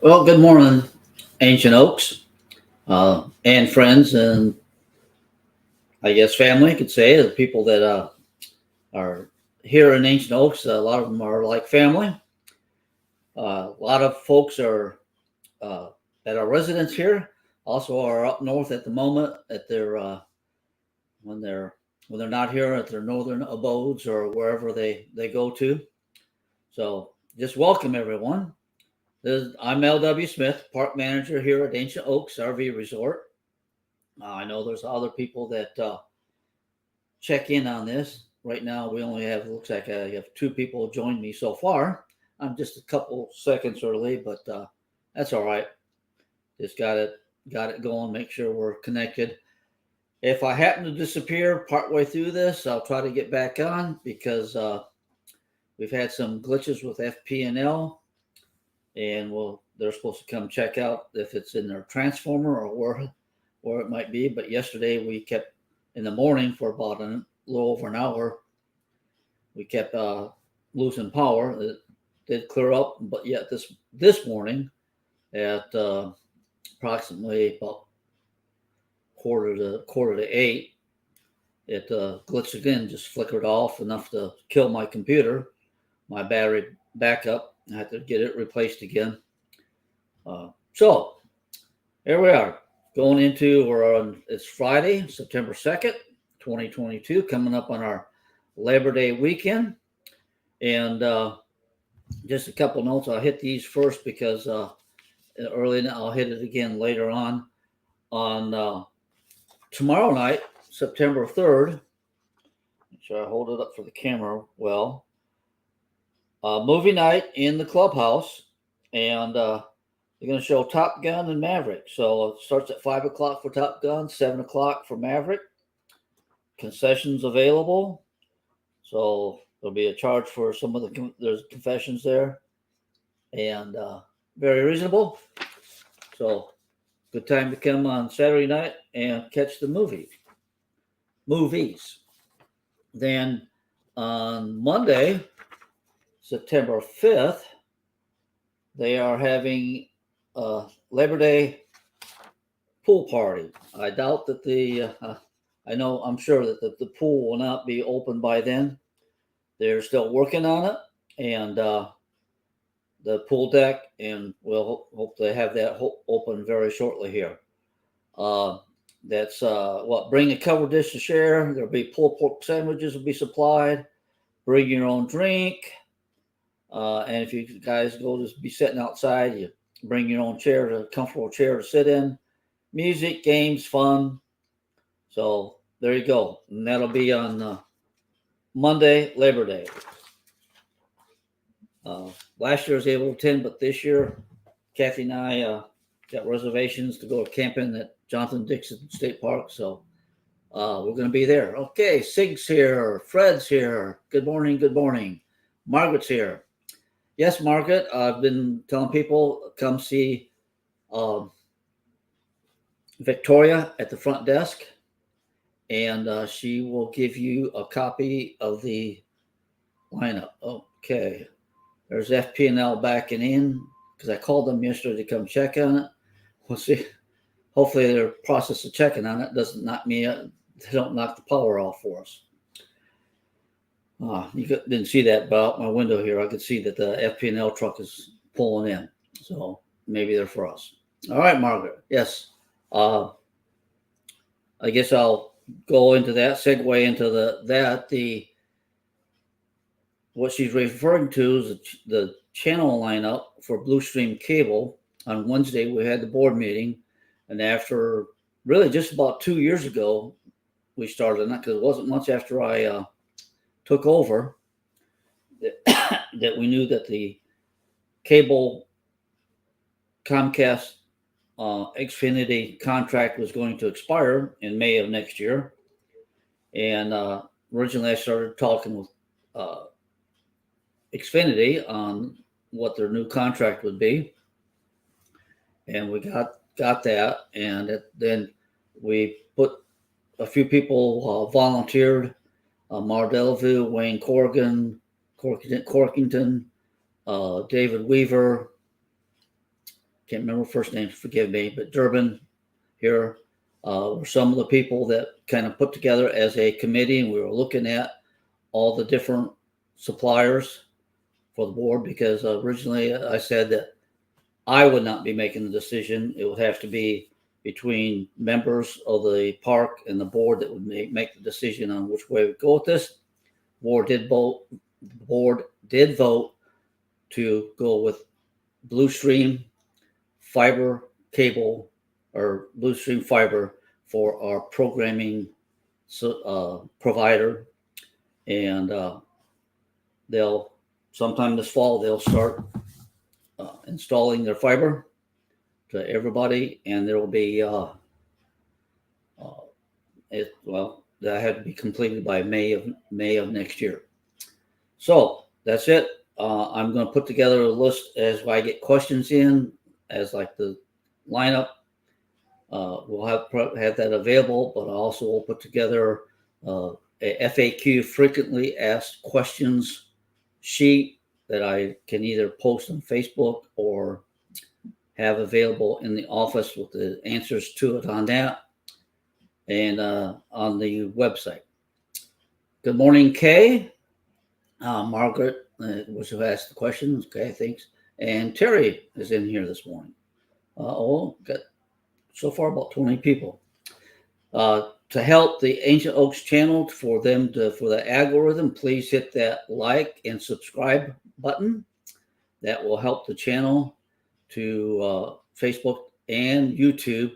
Well, good morning, Ancient Oaks, and friends, and I guess family. I could say the people that are here in Ancient Oaks. A lot of them are like family. A lot of folks are uh, that are residents here. Also, are up north at the moment at their when they're when they're not here at their northern abodes or wherever they go to. So, just welcome everyone. I'm L.W. Smith, park manager here at Ancient Oaks RV Resort. I know there's other people that check in on this. Right now, we only have, looks like I have two people join me so far. I'm just a couple seconds early, but that's all right. Just got it going. Make sure we're connected. If I happen to disappear partway through this, I'll try to get back on because we've had some glitches with FP&L, and they're supposed to come check out if it's in their transformer or where it might be. But yesterday we kept in the morning for about a little over an hour. We kept losing power. It did clear up, but yet this morning at approximately about quarter to eight, it glitched again, just flickered off enough to kill my computer, my battery backup. I had to get it replaced again. So here we are, going into it's Friday, September 2nd, 2022, coming up on our Labor Day weekend. And just a couple notes. I'll hit these first because early, I'll hit it again later on. On tomorrow night, September 3rd, make sure I hold it up for the camera well. Movie night in the clubhouse, and they're going to show Top Gun and Maverick. So it starts at 5 o'clock for Top Gun, 7 o'clock for Maverick. Concessions available. So there'll be a charge for some of there's concessions there, and very reasonable. So good time to come on Saturday night and catch the movies. Then on Monday, September 5th, they are having a Labor Day pool party. I doubt that I'm sure that the pool will not be open by then. They're still working on it, and the pool deck, and we'll hope to have that open very shortly here. That's bring a covered dish to share. There'll be pulled pork sandwiches will be supplied. Bring your own drink. And if you guys go to be sitting outside, you bring your own comfortable chair to sit in. Music, games, fun. So there you go. And that'll be on Monday, Labor Day. Last year I was able to attend, but this year, Kathy and I got reservations to go camping at Johnson Dixon State Park. So we're going to be there. Okay, Sig's here. Fred's here. Good morning. Good morning. Margaret's here. Yes, Margaret. I've been telling people come see Victoria at the front desk, and she will give you a copy of the lineup. Okay. There's FP&L backing in because I called them yesterday to come check on it. We'll see. Hopefully their process of checking on it doesn't knock me out. They don't knock the power off for us. You didn't see that, but out my window here, I could see that the FP&L truck is pulling in. So maybe they're for us. All right, Margaret. Yes. I guess I'll go into that, segue into what she's referring to is the channel lineup for Blue Stream Cable. On Wednesday, we had the board meeting, and after really just about 2 years ago, we started that because it wasn't much after I took over that we knew that the cable Comcast Xfinity contract was going to expire in May of next year. And originally I started talking with Xfinity on what their new contract would be. And we got that. And then we put a few people volunteered. Mar Delvaux, Wayne Corkington, David Weaver, can't remember first names, forgive me, but Durbin here were some of the people that kind of put together as a committee, and we were looking at all the different suppliers for the board, because originally I said that I would not be making the decision. It would have to be between members of the park and the board that would make the decision on which way we go with this. Board did vote. The board did vote to go with Blue Stream fiber cable, or Blue Stream fiber, for our programming provider, and they'll sometime this fall they'll start installing their fiber to everybody, and there will be that had to be completed by May of next year. So that's it. I'm going to put together a list as I get questions in, as like the lineup. We'll have that available, but I also will put together a FAQ, frequently asked questions sheet, that I can either post on Facebook or have available in the office with the answers to it on that, and on the website. Good morning, Kay. Margaret was who asked the questions. Okay, thanks. And Terry is in here this morning. Got so far about 20 people. To help the Ancient Oaks channel, for the algorithm, please hit that like and subscribe button. That will help the channel to Facebook and YouTube,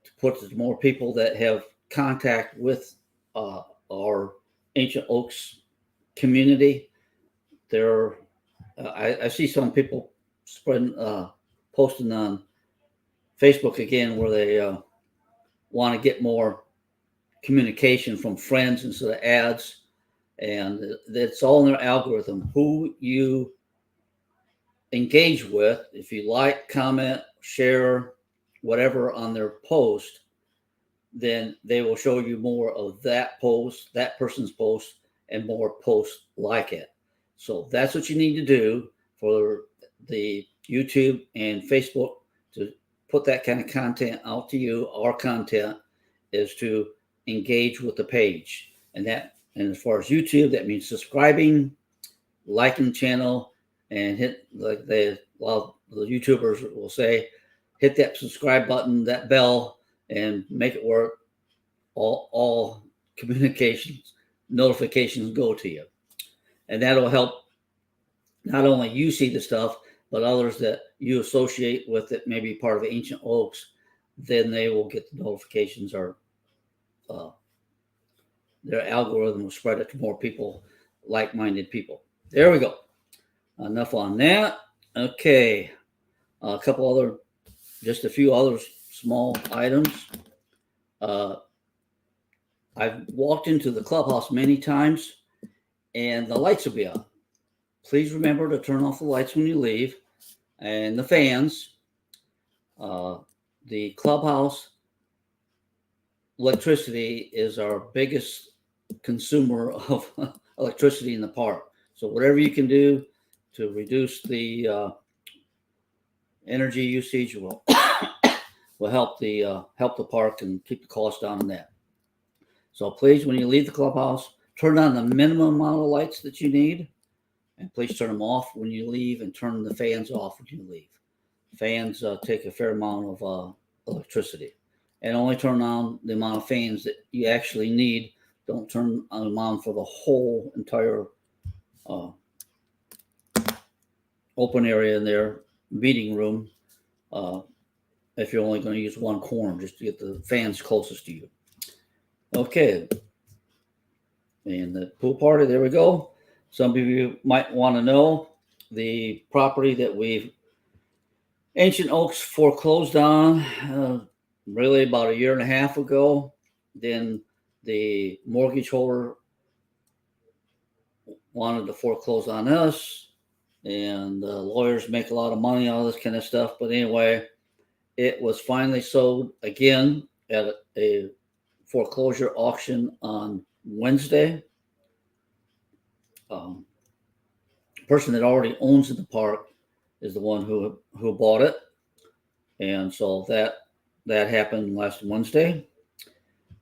to put more people that have contact with our Ancient Oaks community. I see some people posting on Facebook again, where they want to get more communication from friends instead of ads, and that's all in their algorithm. Who you engage with, if you like, comment, share, whatever on their post, then they will show you more of that post, that person's post, and more posts like it. So that's what you need to do for the YouTube and Facebook, to put that kind of content out to you. Our content is to engage with the page, and as far as YouTube, that means subscribing, liking the channel, and hit, like a lot of the YouTubers will say, hit that subscribe button, that bell, and make it work. All communications, notifications go to you, and that'll help not only you see the stuff, but others that you associate with it, maybe part of Ancient Oaks, then they will get the notifications, or their algorithm will spread it to more people, like-minded people. There we go. Enough on that. Okay. Just a few other small items. I've walked into the clubhouse many times, and the lights will be on. Please remember to turn off the lights when you leave, and the fans. The clubhouse electricity is our biggest consumer of electricity in the park. So whatever you can do to reduce the energy usage will help the park and keep the cost down on that. So please, when you leave the clubhouse, turn on the minimum amount of lights that you need, and please turn them off when you leave, and turn the fans off when you leave. Fans take a fair amount of electricity, and only turn on the amount of fans that you actually need. Don't turn them on for the whole entire open area in their meeting room. If you're only going to use one corner, just to get the fans closest to you. Okay. And the pool party, there we go. Some of you might want to know the property that Ancient Oaks foreclosed on really about a year and a half ago. Then the mortgage holder wanted to foreclose on us, and lawyers make a lot of money on this kind of stuff. But anyway, it was finally sold again at a foreclosure auction on Wednesday. Person that already owns the park is the one who bought it, and so that happened last Wednesday.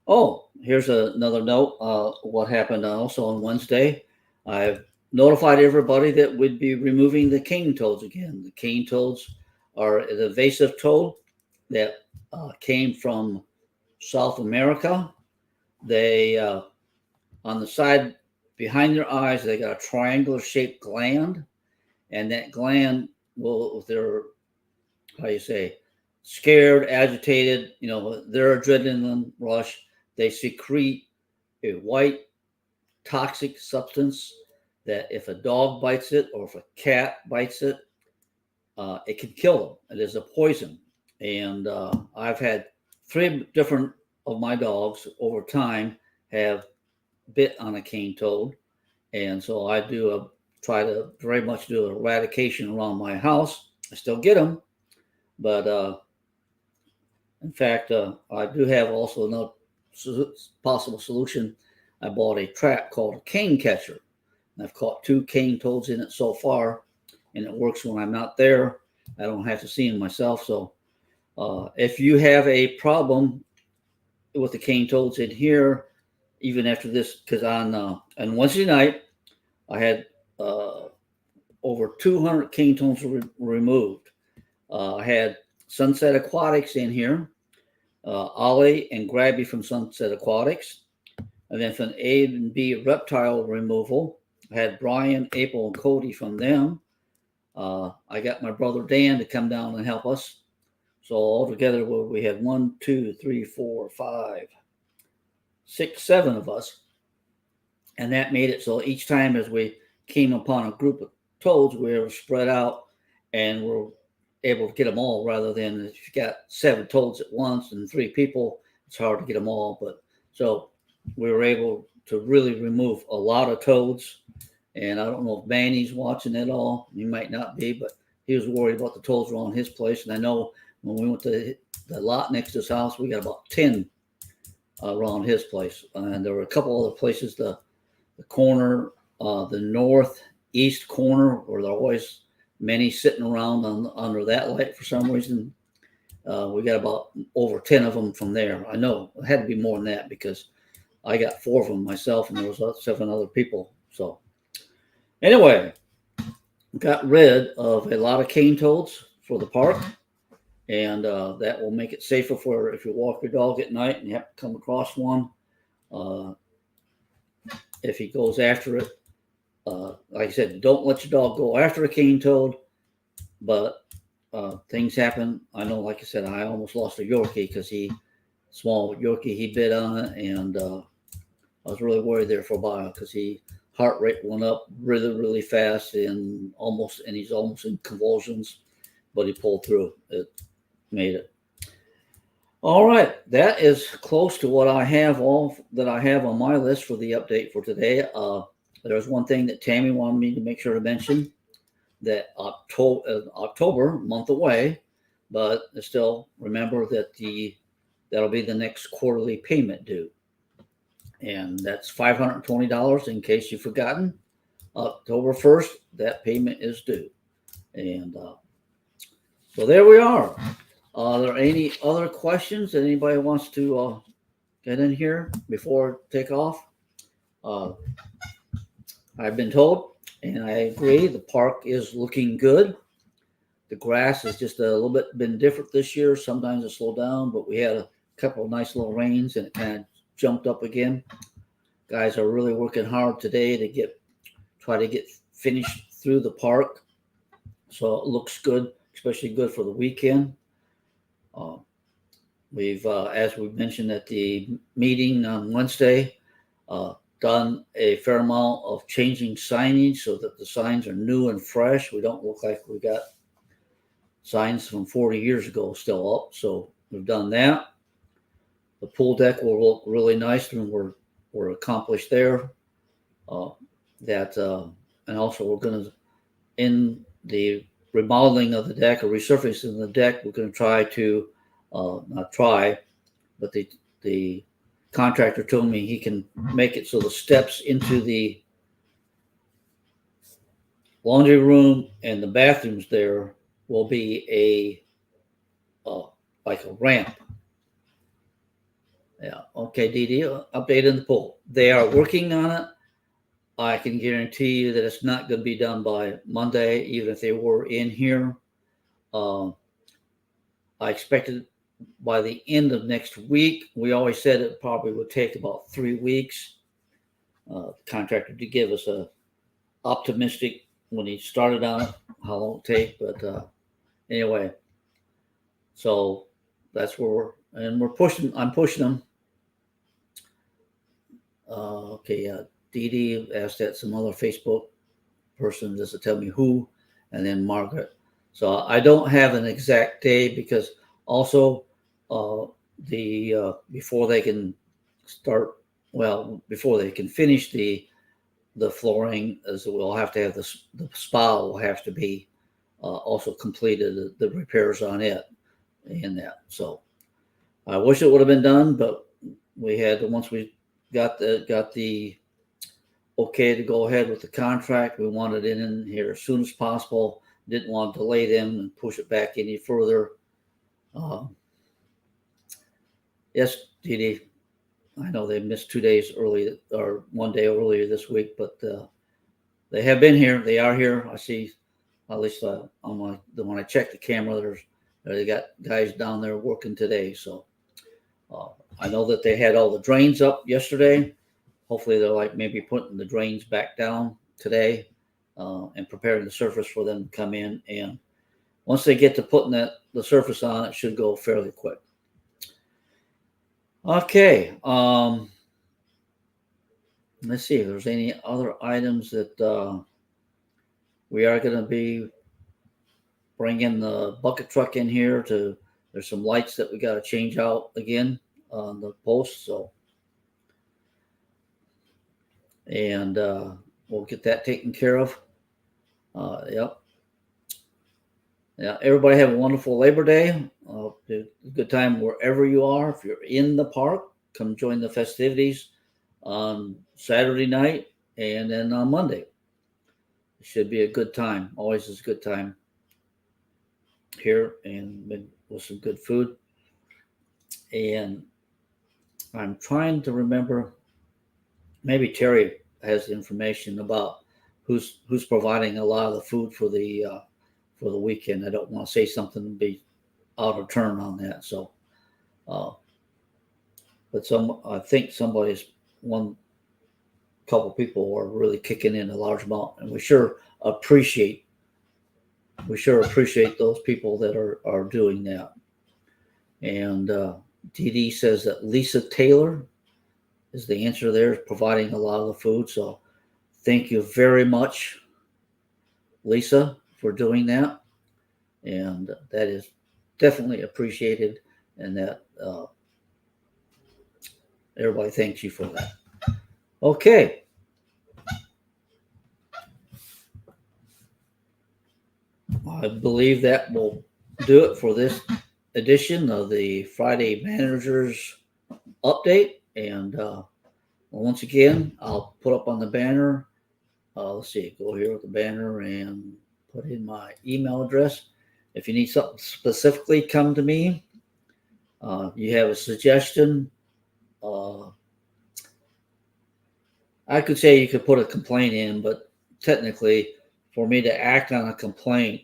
Oh, here's another note. What happened also on Wednesday? I've notified everybody that we'd be removing the cane toads again. The cane toads are an invasive toad that came from South America. They on the side behind their eyes, they got a triangular shaped gland, and that gland will, if they're, how you say, scared, agitated, their adrenaline rush, they secrete a white toxic substance that if a dog bites it or if a cat bites it, it can kill them. It is a poison. And I've had 3 different of my dogs over time have bit on a cane toad. And so I try to very much do eradication around my house. I still get them, but in fact, I do have also another possible solution. I bought a trap called a cane catcher. And I've caught 2 cane toads in it so far, and it works when I'm not there. I don't have to see them myself. So if you have a problem with the cane toads in here, even after this, because on Wednesday night, I had over 200 cane toads removed. I had Sunset Aquatics in here, Ollie and Grabby from Sunset Aquatics, and then from A and B reptile removal, I had Brian, April, and Cody from them. I got my brother Dan to come down and help us. So altogether, we had 1, 2, 3, 4, 5, 6, 7 of us, and that made it so each time as we came upon a group of toads, we were spread out and we're able to get them all, rather than if you got 7 toads at once and 3 people, it's hard to get them all. But so we were able to really remove a lot of toads. And I don't know if Manny's watching at all. He might not be, but he was worried about the toads around his place. And I know when we went to the lot next to his house, we got about 10 around his place. And there were a couple other places, the corner, the northeast corner, where there are always many sitting around under that light for some reason. We got about over 10 of them from there. I know it had to be more than that because I got 4 of them myself, and there was 7 other people. So anyway, got rid of a lot of cane toads for the park, and that will make it safer for if you walk your dog at night and you have to come across one. If he goes after it, like I said, don't let your dog go after a cane toad, but things happen. I know, like I said, I almost lost a Yorkie because small Yorkie, he bit on it, and I was really worried there for a while because heart rate went up really, really fast, and he's almost in convulsions, but he pulled through. It made it. All right, that is close to what I have on my list for the update for today. There's one thing that Tammy wanted me to make sure to mention, that October, month away, but still remember that that'll be the next quarterly payment due, and that's $520. In case you've forgotten, October 1st, that payment is due, and so there we are. Are there any other questions that anybody wants to get in here before take off? I've been told, and I agree, the park is looking good. The grass has just a little bit been different this year. Sometimes it slowed down, but we had a couple of nice little rains and it kind of jumped up again. Guys are really working hard today to try to get finished through the park. So it looks good, especially good for the weekend. We've, as we mentioned at the meeting on Wednesday, done a fair amount of changing signage so that the signs are new and fresh. We don't look like we got signs from 40 years ago still up. So we've done that. The pool deck will look really nice when we're accomplished there. And also we're going to, in the remodeling of the deck or resurfacing the deck, we're going to try to, not try, but the contractor told me he can make it so the steps into the laundry room and the bathrooms there will be like a ramp. Yeah. Okay, Dee Dee, update in the poll. They are working on it. I can guarantee you that it's not going to be done by Monday, even if they were in here. I expected by the end of next week. We always said it probably would take about 3 weeks. The contractor did give us a optimistic when he started on it, how long it take. But anyway, so that's where we're pushing. I'm pushing them. Okay, Dee Dee asked that some other Facebook person just to tell me who, and then Margaret. So I don't have an exact day because also before they can start, well, before they can finish the flooring, as we'll have to have the spa will have to be also completed, the repairs on it and that. So I wish it would have been done, but we had once we got the okay to go ahead with the contract. We wanted it in here as soon as possible. Didn't want to delay them and push it back any further. Yes, Dee Dee, I know they missed 2 days early or 1 day earlier this week, but they have been here. They are here. I see, at least when I check the camera, they got guys down there working today. So I know that they had all the drains up yesterday. Hopefully they're like maybe putting the drains back down today and preparing the surface for them to come in. And once they get to putting the surface on, it should go fairly quick. Okay. Let's see if there's any other items that we are going to be bringing the bucket truck in here there's some lights that we got to change out again on the posts. So, and we'll get that taken care of. Yep. Yeah, everybody have a wonderful Labor Day. A good time wherever you are. If you're in the park, come join the festivities on Saturday night and then on Monday. It should be a good time. Always is a good time here and with some good food. And I'm trying to remember, maybe Terry has information about who's providing a lot of the food for the weekend. I don't want to say something and be out of turn on that. So, but I think one couple people are really kicking in a large amount, and we sure appreciate those people that are doing that. And Dee Dee says that Lisa Taylor is the answer there, providing a lot of the food. So thank you very much, Lisa, for doing that. And that is definitely appreciated, and that everybody thanks you for that. Okay. I believe that will do it for this edition of the Friday Managers Update. And once again, I'll put up on the banner. Let's see, go here with the banner and put in my email address. If you need something specifically, come to me. You have a suggestion. I could say you could put a complaint in, but technically, for me to act on a complaint,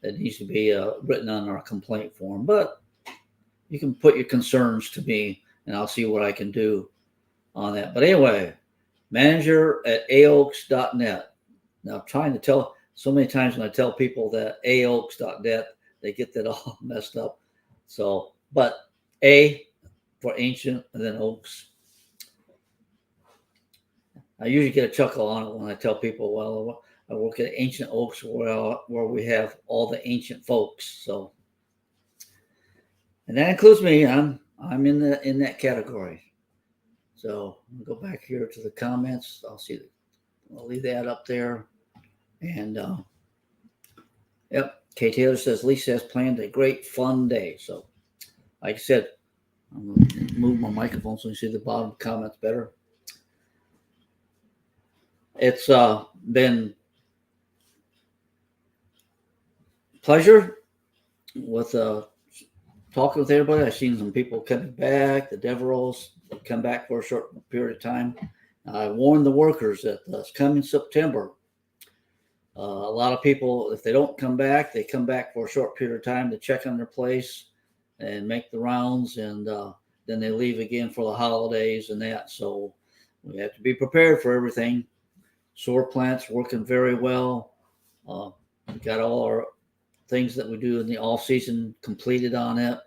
it needs to be written on our complaint form. But you can put your concerns to me, and I'll see what I can do on that. But anyway, manager@aoaks.net. Now, I'm trying to tell so many times when I tell people that aoaks.net, they get that all messed up. So, but A for ancient and then Oaks. I usually get a chuckle on it when I tell people, well, I work at Ancient Oaks where we have all the ancient folks. So, and that includes me. I'm in that category. So I'll go back here to the comments. I'll leave that up there. And yep, Kay Taylor says Lisa has planned a great fun day. So, like I said, I'm going to move my microphone so you see the bottom comments better. It's been pleasure with talking with everybody. I've seen some people coming back. The Devereaux come back for a short period of time. I warned the workers that this coming September, a lot of people, if they don't come back, they come back for a short period of time to check on their place and make the rounds, and then they leave again for the holidays and that. So we have to be prepared for everything. Sewer plant's working very well. We got all our things that we do in the off season completed on it,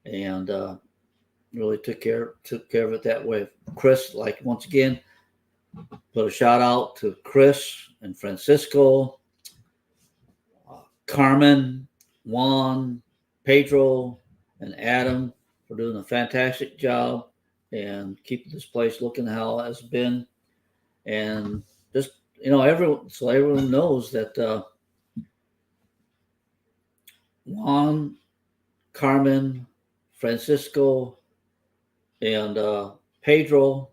and really took care of it that way. Chris, like once again, put a shout out to Chris and Francisco, Carmen, Juan, Pedro, and Adam for doing a fantastic job and keeping this place looking how it has been. And just everyone knows that Juan, Carmen, Francisco, and Pedro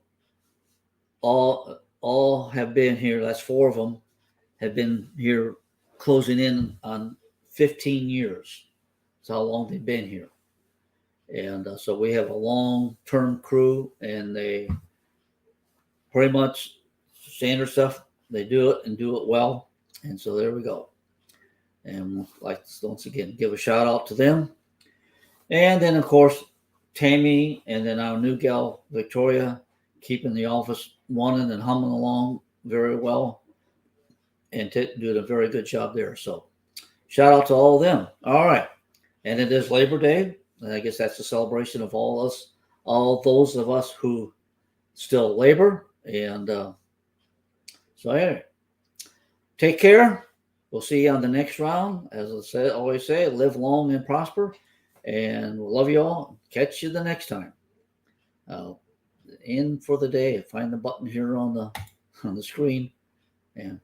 all have been here. That's four of them have been here, closing in on 15 years. That's how long they've been here. And so we have a long-term crew, and they pretty much standard stuff. They do it and do it well. And so there we go. And like once again, give a shout out to them. And then of course, Tammy, and then our new gal, Victoria, keeping the office running and humming along very well, and doing a very good job there. So shout out to all of them. All right. And it is Labor Day. And I guess that's a celebration of all those of us who still labor. And so anyway, take care. We'll see you on the next round. As I always say, live long and prosper. And we'll love you all. Catch you the next time. In for the day. Find the button here on the screen. And